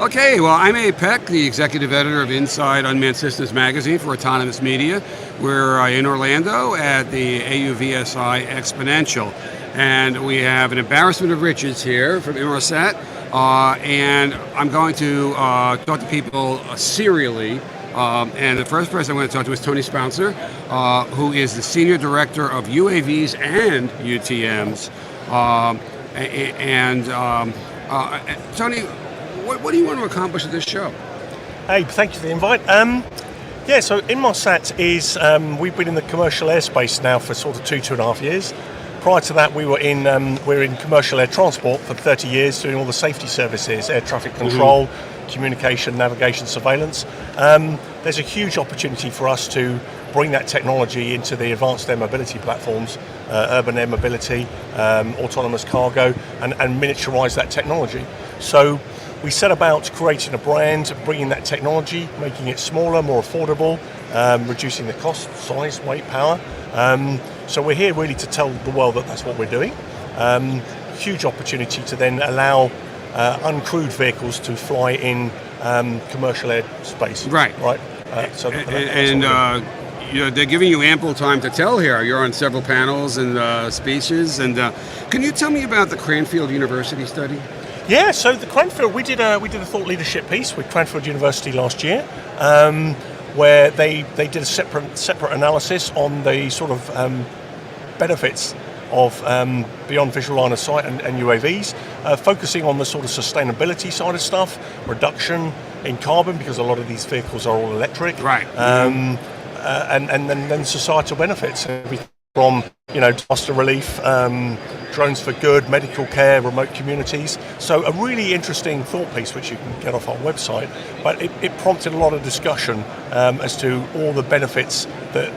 Okay, well, I'm Abe Peck, the executive editor of Inside Unmanned Systems magazine for Autonomous Media. We're in Orlando at the AUVSI Xponential, and we have an embarrassment of riches here from Inmarsat, and I'm going to talk to people serially. And the first person I'm going to talk to is Tony Spouncer, who is the Senior Director of UAVs and UTMs. Tony, what do you want to accomplish at this show? Hey, thank you for the invite. So Inmarsat is, we've been in the commercial airspace now for sort of 2.5 years. Prior to that, we're in commercial air transport for 30 years, doing all the safety services, air traffic control, communication, navigation, surveillance. There's a huge opportunity for us to bring that technology into the advanced air mobility platforms, urban air mobility, autonomous cargo, and miniaturize that technology. So we set about creating a brand, bringing that technology, making it smaller, more affordable, reducing the cost, size, weight, power. So we're here really to tell the world that that's what we're doing. Huge opportunity to then allow uncrewed vehicles to fly in commercial airspace. Right. They're giving you ample time to tell here. You're on several panels and speeches. And can you tell me about the Cranfield University study? Yeah, so the Cranfield, we did a thought leadership piece with Cranfield University last year, where they did a separate analysis on the sort of benefits of beyond visual line of sight and UAVs, focusing on the sort of sustainability side of stuff, reduction in carbon because a lot of these vehicles are all electric, right? And then societal benefits, everything from disaster relief, drones for good, medical care, remote communities. So a really interesting thought piece which you can get off our website, but it prompted a lot of discussion as to all the benefits that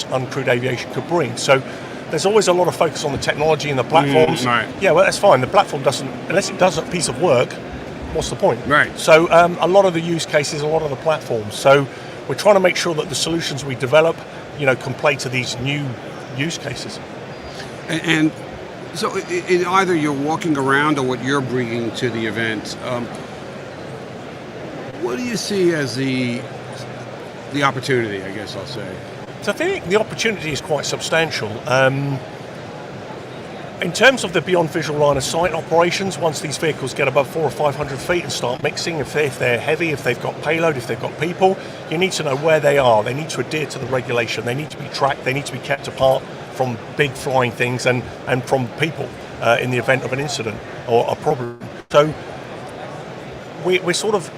uncrewed aviation could bring. So there's always a lot of focus on the technology and the platforms. Right. Yeah, well that's fine. The platform doesn't, unless it does a piece of work, what's the point? Right. So a lot of the use cases, a lot of the platforms. So we're trying to make sure that the solutions we develop, can play to these new use cases. And so in either you're walking around or what you're bringing to the event, what do you see as the opportunity, I guess I'll say? So I think the opportunity is quite substantial. In terms of the beyond visual line of sight operations, once these vehicles get above 400 or 500 feet and start mixing, if they're heavy, if they've got payload, if they've got people, you need to know where they are. They need to adhere to the regulation. They need to be tracked. They need to be kept apart from big flying things and from people in the event of an incident or a problem. So we're sort of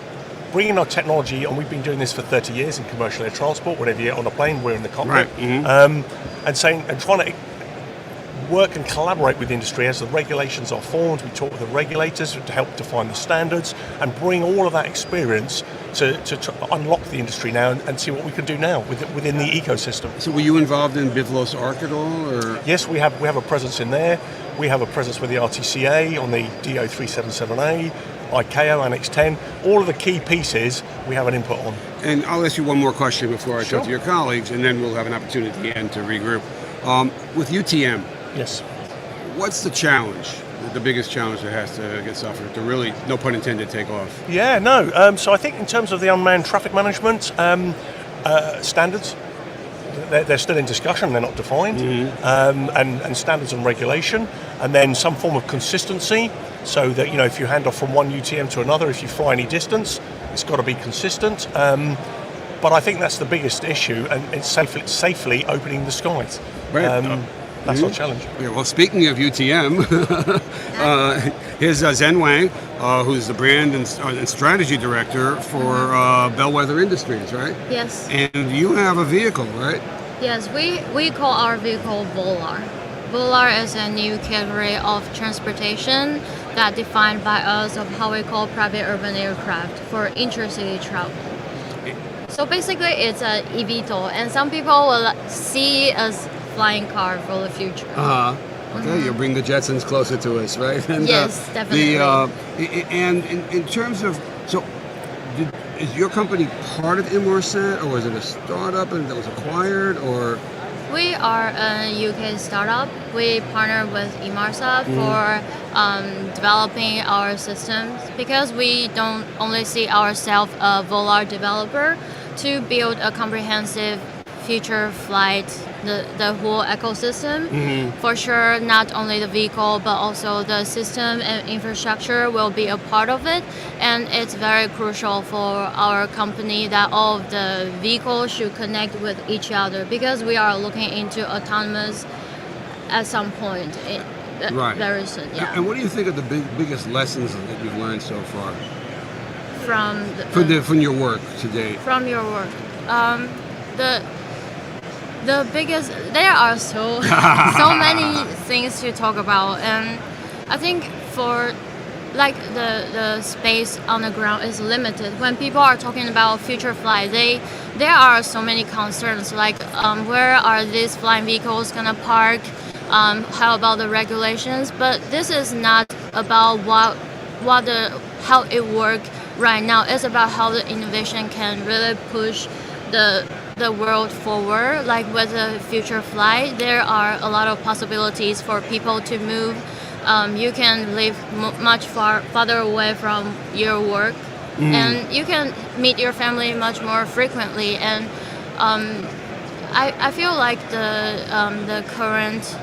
bringing our technology, and we've been doing this for 30 years in commercial air transport. Whenever you get on a plane, we're in the cockpit, right. and trying to work and collaborate with industry as the regulations are formed. We talk with the regulators to help define the standards and bring all of that experience to unlock the industry now and see what we can do now within the ecosystem. So were you involved in Bivlos Arc at all? Or? Yes, we have a presence in there. We have a presence with the RTCA on the DO377A, ICAO, Annex 10. All of the key pieces we have an input on. And I'll ask you one more question before I Sure. talk to your colleagues, and then we'll have an opportunity at the end to regroup. With UTM, yes. What's the challenge, the biggest challenge that has to get suffered to really, no pun intended, take off? Yeah, no. So I think in terms of the unmanned traffic management standards, they're still in discussion, they're not defined, and standards and regulation, and then some form of consistency, so that if you hand off from one UTM to another, if you fly any distance, it's got to be consistent. But I think that's the biggest issue, and it's safely opening the skies. Right. That's our challenge. Yeah, well, speaking of UTM, here's Zhen Wang, who's the brand and strategy director for Bellwether Industries, right? Yes. And you have a vehicle, right? Yes, we call our vehicle Volar. Volar is a new category of transportation that defined by us of how we call private urban aircraft for intercity travel. So basically it's an eVTOL, and some people will see us flying car for the future. Okay, you'll bring the Jetsons closer to us, right? And, yes, definitely. And in terms of, is your company part of Inmarsat, or is it a startup and that was acquired, or? We are a UK startup. We partner with Inmarsat for developing our systems, because we don't only see ourselves a Volar developer to build a comprehensive future flight, the whole ecosystem. For sure, not only the vehicle, but also the system and infrastructure will be a part of it. And it's very crucial for our company that all of the vehicles should connect with each other, because we are looking into autonomous at some point. Right. Very soon, yeah. And what do you think are the biggest lessons that you've learned so far From your work to date? From your work, the biggest, there are so many things to talk about, and I think for like the space on the ground is limited. When people are talking about future flight, there are so many concerns, like where are these flying vehicles gonna park? How about the regulations? But this is not about how it works right now. It's about how the innovation can really push the world forward. Like with the future flight, there are a lot of possibilities for people to move. You can live much farther away from your work, and you can meet your family much more frequently. And I feel like the current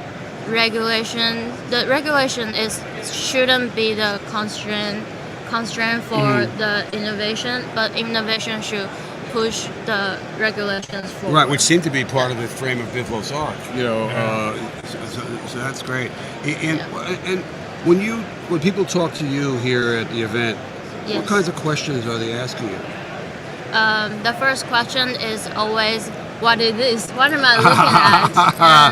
regulation shouldn't be the constraint for the innovation, but innovation should push the regulations forward. Right, which seem to be part of the frame of Bivlos Arc. So that's great. And when people talk to you here at the event, Yes. what kinds of questions are they asking you? The first question is always, what is this? What am I looking at?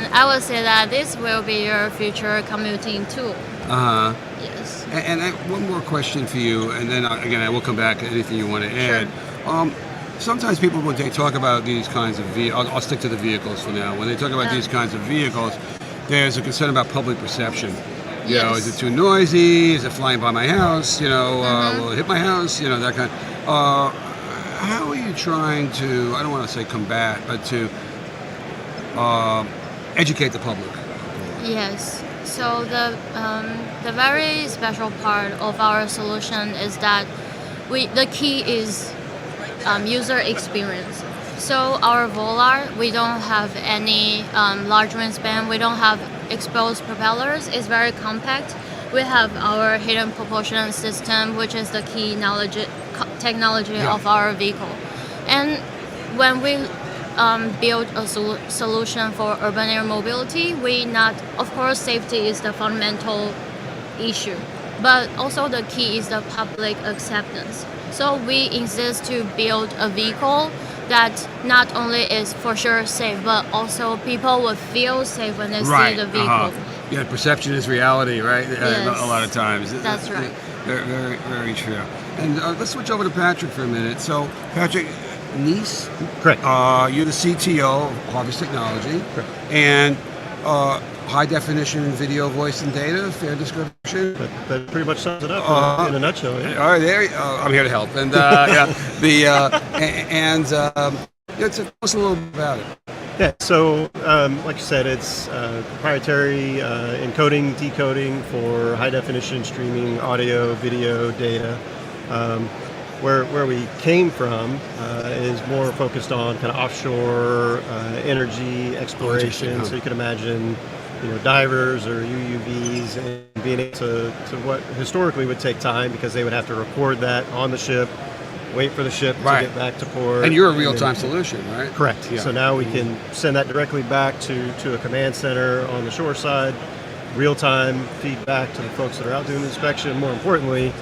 And I would say that this will be your future commuting tool. Yes. And one more question for you, and then again I will come back to anything you want to add. Sure. Sometimes people, when they talk about these kinds of vehicles, I'll stick to the vehicles for now. When they talk about these kinds of vehicles, there's a concern about public perception. You know, is it too noisy? Is it flying by my house? Will it hit my house? That kind. How are you trying to, I don't want to say combat, but to educate the public? Yes. So the very special part of our solution is that the key is user experience. So our Volar, we don't have any large wingspan. We don't have exposed propellers. It's very compact. We have our hidden propulsion system, which is the key technology of our vehicle. And when we build a solution for urban air mobility, of course, safety is the fundamental issue, but also the key is the public acceptance. So we insist to build a vehicle that not only is for sure safe, but also people will feel safe when they see the vehicle. Yeah, perception is reality, right? Yes. A lot of times. That's right. Very, very, very true. And let's switch over to Patrick for a minute. So, Patrick, Nice? Correct. You're the CTO of AUVSI Technology. Correct. And high definition video, voice, and data, fair description? That pretty much sums it up in a nutshell. Yeah. All right, I'm here to help. And tell us a little bit about it. Yeah, so like you said, it's proprietary encoding, decoding for high definition streaming audio, video, data. Where we came from is more focused on kind of offshore energy exploration. So you can imagine, divers or UUVs and being able to what historically would take time because they would have to record that on the ship, wait for the ship to get back to port. And you're a real-time solution, right? Correct. Yeah. So now we can send that directly back to a command center on the shore side, real-time feedback to the folks that are out doing the inspection. More importantly,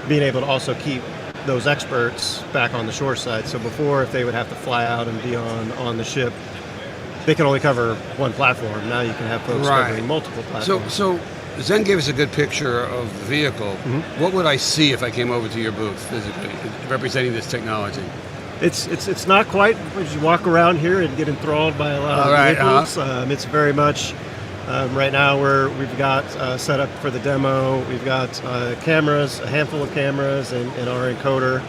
being able to also keep those experts back on the shore side. So before, if they would have to fly out and be on the ship, they can only cover one platform. Now you can have folks covering multiple platforms. So Zen gave us a good picture of the vehicle. Mm-hmm. What would I see if I came over to your booth physically, representing this technology? It's not quite as you walk around here and get enthralled by a lot of vehicles. It's very much right now we've got set up for the demo. We've got cameras, a handful of cameras, and our encoder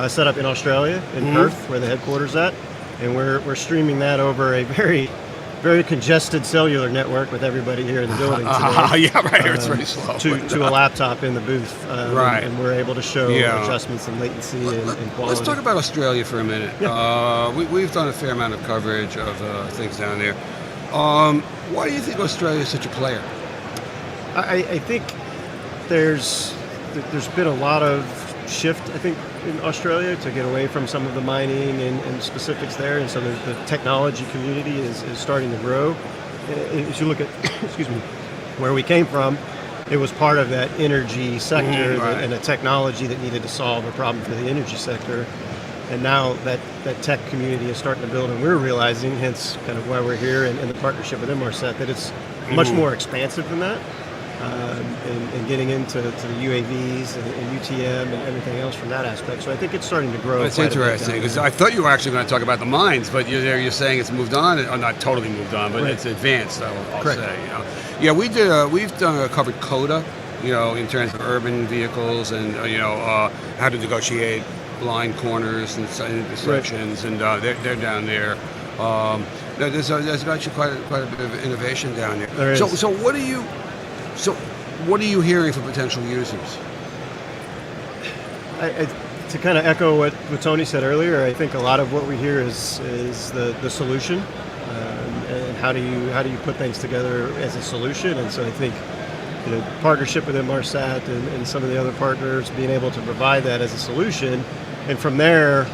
set up in Australia, in Perth, where the headquarters at, and we're streaming that over a very very congested cellular network with everybody here in the building today. Yeah, right here it's very slow. To a laptop in the booth. Right. And we're able to show adjustments in latency and quality. Let's talk about Australia for a minute. Yeah. We've done a fair amount of coverage of things down there. Why do you think Australia is such a player? I think there's been a lot of shift, I think, in Australia to get away from some of the mining and specifics there, and so the technology community is starting to grow. As you look at, excuse me, where we came from, it was part of that energy sector right. and a technology that needed to solve a problem for the energy sector. And now that tech community is starting to build, and we're realizing, hence kind of why we're here and the partnership with Inmarsat, that it's much more expansive than that. And getting into the UAVs and UTM and everything else from that aspect. So I think it's starting to grow. That's interesting, because I thought you were actually going to talk about the mines, but you're saying it's moved on, or not totally moved on, but it's advanced, I'll Correct. say. You know. Yeah, we've covered CODA, in terms of urban vehicles and, how to negotiate blind corners and intersections, and they're down there. There's actually quite a bit of innovation down there. There is. So what are you hearing from potential users? To kind of echo what Tony said earlier, I think a lot of what we hear is the solution, and how do you put things together as a solution. And so I think partnership with Inmarsat and some of the other partners being able to provide that as a solution, and from there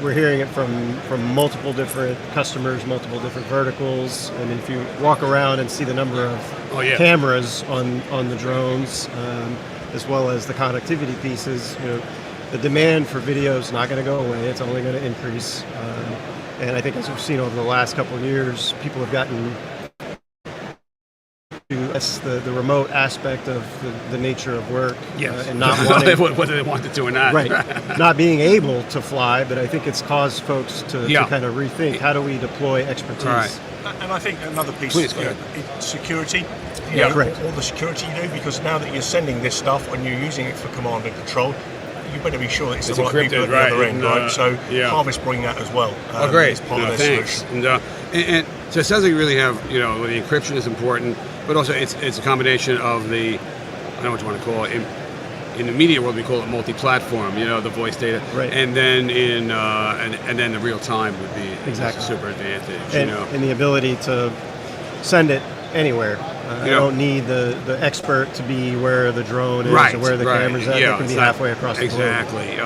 we're hearing it from multiple different customers, multiple different verticals. I mean, if you walk around and see the number of cameras on the drones, as well as the connectivity pieces, the demand for video is not going to go away. It's only going to increase. And I think, as we've seen over the last couple of years, people have gotten to the remote aspect of the nature of work, and not wanting whether they want to or not. Right, not being able to fly, but I think it's caused folks to kind of rethink, how do we deploy expertise? Right. And I think another piece Please, is security. Correct. All the security you do, because now that you're sending this stuff and you're using it for command and control, you better be sure that it's the right encrypted, people at the right, other end, and, right? So Harvest bring that as well. Great. As part of their Thanks. solution. And so it sounds like you really have, the encryption is important, but also it's a combination of the, I don't know what you want to call it, in the media world we call it multi-platform, the voice data, right. And then and then the real time would be a super advantage, and the ability to send it anywhere. You don't need the expert to be where the drone is or where the camera's at. They can be halfway across the globe. Exactly.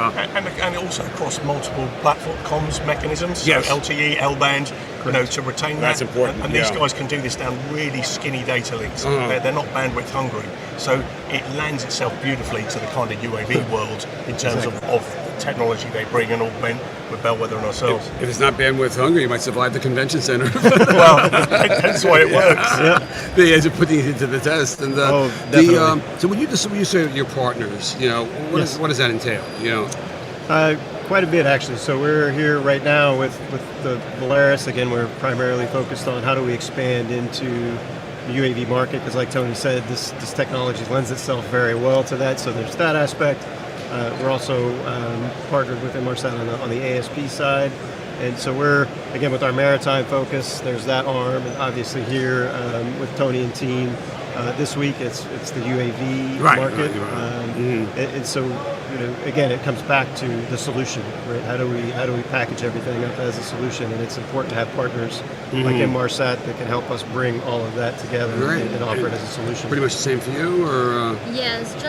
And also across multiple platform comms mechanisms, so LTE, L-band, to retain that. That's important. And these guys can do this down really skinny data links. They're not bandwidth hungry. So it lands itself beautifully to the kind of UAV world in terms of technology they bring and augment with Bellwether and ourselves. If it's not bandwidth hungry, you might survive the convention center. Well, that's why it works. As you're putting it into the test. And definitely. So when you say your partners, what does that entail? Quite a bit, actually. So we're here right now with the Volaris. Again, we're primarily focused on how do we expand into the UAV market, because like Tony said, this technology lends itself very well to that. So there's that aspect. We're also partnered with Inmarsat on the ASP side. And so we're, again, with our maritime focus, there's that arm. And obviously here with Tony and team, this week it's the UAV market. And so, again, it comes back to the solution, right? How do we package everything up as a solution? And it's important to have partners like Inmarsat that can help us bring all of that together and offer it as a solution. Pretty much the same for you, or? Yes,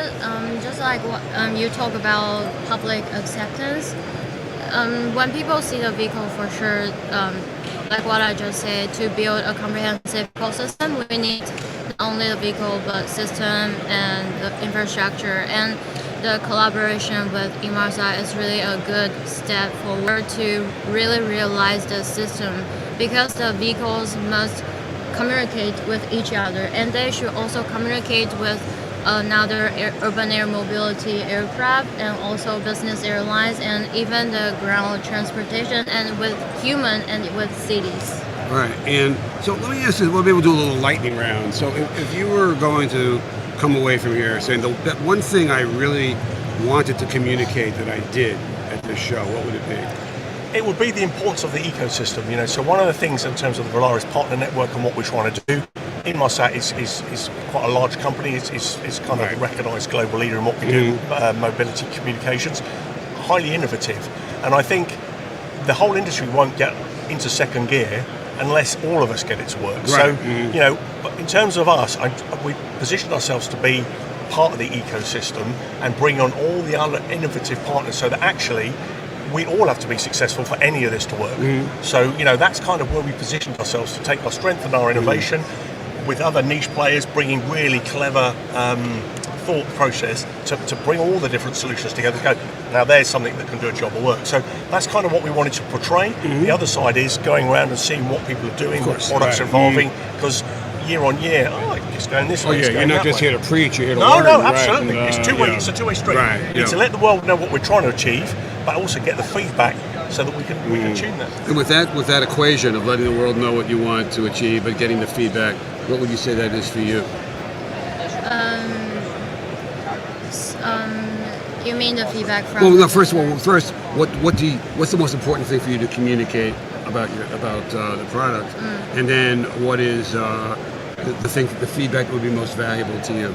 just like what you talk about public acceptance. When people see the vehicle, for sure, like what I just said, to build a comprehensive ecosystem, we need not only the vehicle but system and the infrastructure. And the collaboration with Inmarsat is really a good step forward to really realize the system, because the vehicles must communicate with each other, and they should also communicate with another urban air mobility aircraft, and also business airlines, and even the ground transportation, and with human and with cities. Right. And so let me ask you, we'll be able to do a little lightning round. So if you were going to come away from here saying that one thing I really wanted to communicate that I did at this show, what would it be? It would be the importance of the ecosystem, you know. So one of the things in terms of the Volaris partner network and what we're trying to do, Inmarsat is quite a large company. It's kind of a recognised global leader in what we do, mobility communications, highly innovative. And I think the whole industry won't get into second gear unless all of us get it to work. So, you know, in terms of us, we positioned ourselves to be part of the ecosystem and bring on all the other innovative partners so that actually we all have to be successful for any of this to work. So, you know, that's kind of where we positioned ourselves to take our strength and our innovation with other niche players, bringing really clever thought process to bring all the different solutions together to go, now there's something that can do a job of work. So that's kind of what we wanted to portray. The other side is going around and seeing what people are doing, what products are evolving, because year on year, it's going this way. You're not just here to preach, you're here to No, learn. no, absolutely. Right? It's two-way. It's a two-way street. It's to let the world know what we're trying to achieve, but also get the feedback so that we can tune that. And with that equation of letting the world know what you want to achieve, but getting the feedback, what would you say that is for you? You mean the feedback from? Well, no, first, what's the most important thing for you to communicate about the product, and then what is the feedback that would be most valuable to you?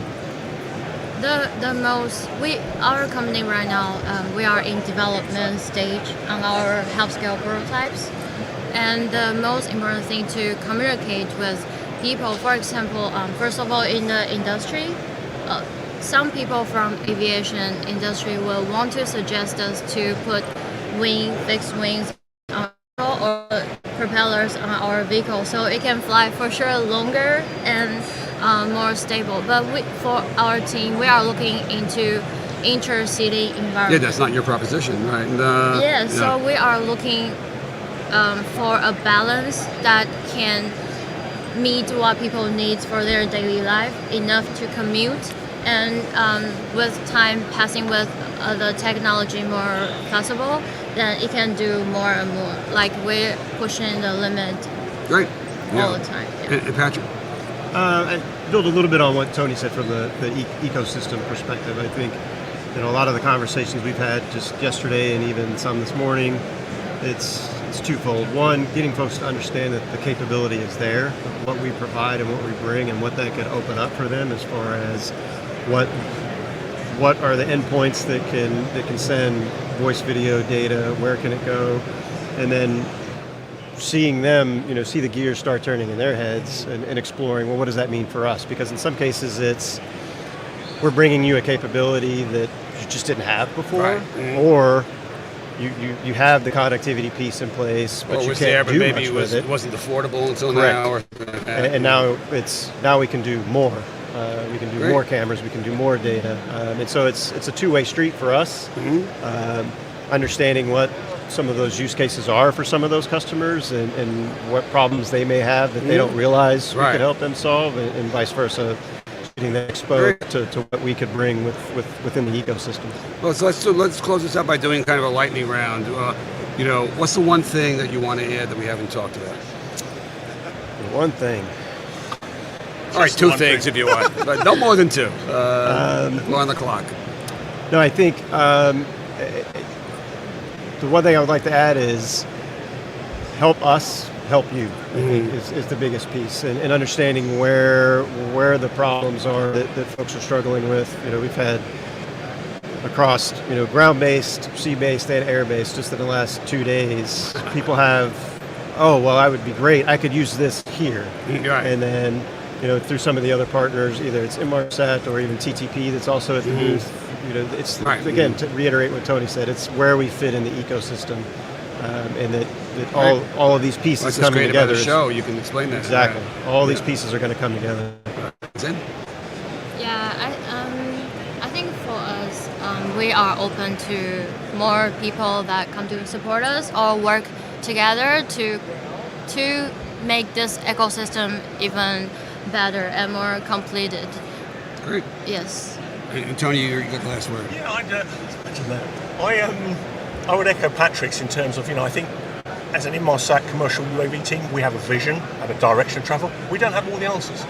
Our company right now, we are in development stage on our half scale prototypes, and the most important thing to communicate with people, for example, first of all, in the industry, some people from aviation industry will want to suggest us to put fixed wings on or propellers on our vehicle so it can fly for sure longer and more stable. But for our team, we are looking into intercity environment. Yeah, that's not your proposition, right? And, so we are looking for a balance that can meet what people need for their daily life, enough to commute, and with time passing with the technology more possible, then it can do more and more. Like we're pushing the limit all the time. Yeah. And Patrick? I build a little bit on what Tony said from the ecosystem perspective. I think a lot of the conversations we've had just yesterday and even some this morning, it's twofold. One, getting folks to understand that the capability is there, what we provide and what we bring, and what that could open up for them as far as what are the endpoints that can send voice, video, data, where can it go, and then seeing them, see the gears start turning in their heads and exploring, well, what does that mean for us? Because in some cases we're bringing you a capability that you just didn't have before, or you have the connectivity piece in place, but you can't do much with it. It wasn't affordable until Correct. now. And now we can do more. We can do more cameras. We can do more data, and so it's a two-way street for us. Understanding what some of those use cases are for some of those customers, and what problems they may have that they don't realize we could help them solve, and vice versa. Getting that exposed to what we could bring within the ecosystem. Well, so let's close this up by doing kind of a lightning round. What's the one thing that you want to add that we haven't talked about? The one thing. All right, two things if you want, but no more than two. Go on the clock. No, I think the one thing I would like to add is help us help you. I think is the biggest piece, and understanding where the problems are that folks are struggling with. We've had across ground-based, sea-based, and air-based just in the last 2 days. People have, I would be great. I could use this here, and then. Through some of the other partners, either it's Inmarsat or even TTP that's also at the booth. It's again, to reiterate what Tony said, it's where we fit in the ecosystem, and that all of these pieces coming together. About the show, you can explain that. Exactly, all these pieces are going to come together. I think for us, we are open to more people that come to support us or work together to make this ecosystem even better and more completed. Great. Yes. And Tony, you got the last word. Yeah, I would echo Patrick's in terms of, I think as an Inmarsat commercial UAV team, we have a vision and a direction of travel. We don't have all the answers.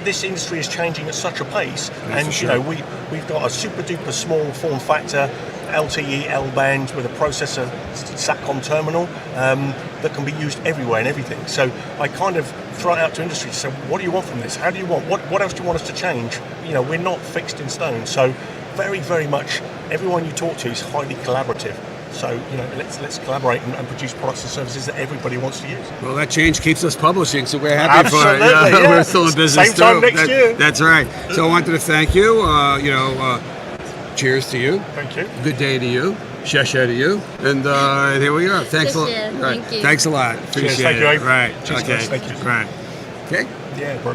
This industry is changing at such a pace, and for you know sure. we've got a super duper small form factor LTE L-band with a processor SATCOM terminal that can be used everywhere and everything. So I kind of throw it out to industry. So what do you want from this? How do you want? What else do you want us to change? You know, we're not fixed in stone. So very, very much everyone you talk to is highly collaborative. So, you know, let's collaborate and produce products and services that everybody wants to use. Well, that change keeps us publishing, so we're happy for it. Absolutely, yeah. We're still in business Same time too. next year. That's right. So I wanted to thank you. Cheers to you. Thank you. Good day to you. Shasha to you. And here we are. Thanks a lot. Thank you. Thanks a lot. Appreciate Thank you, it. Abe. Right. Cheers, Okay. guys. Thank you. Right. Okay. Yeah, bro.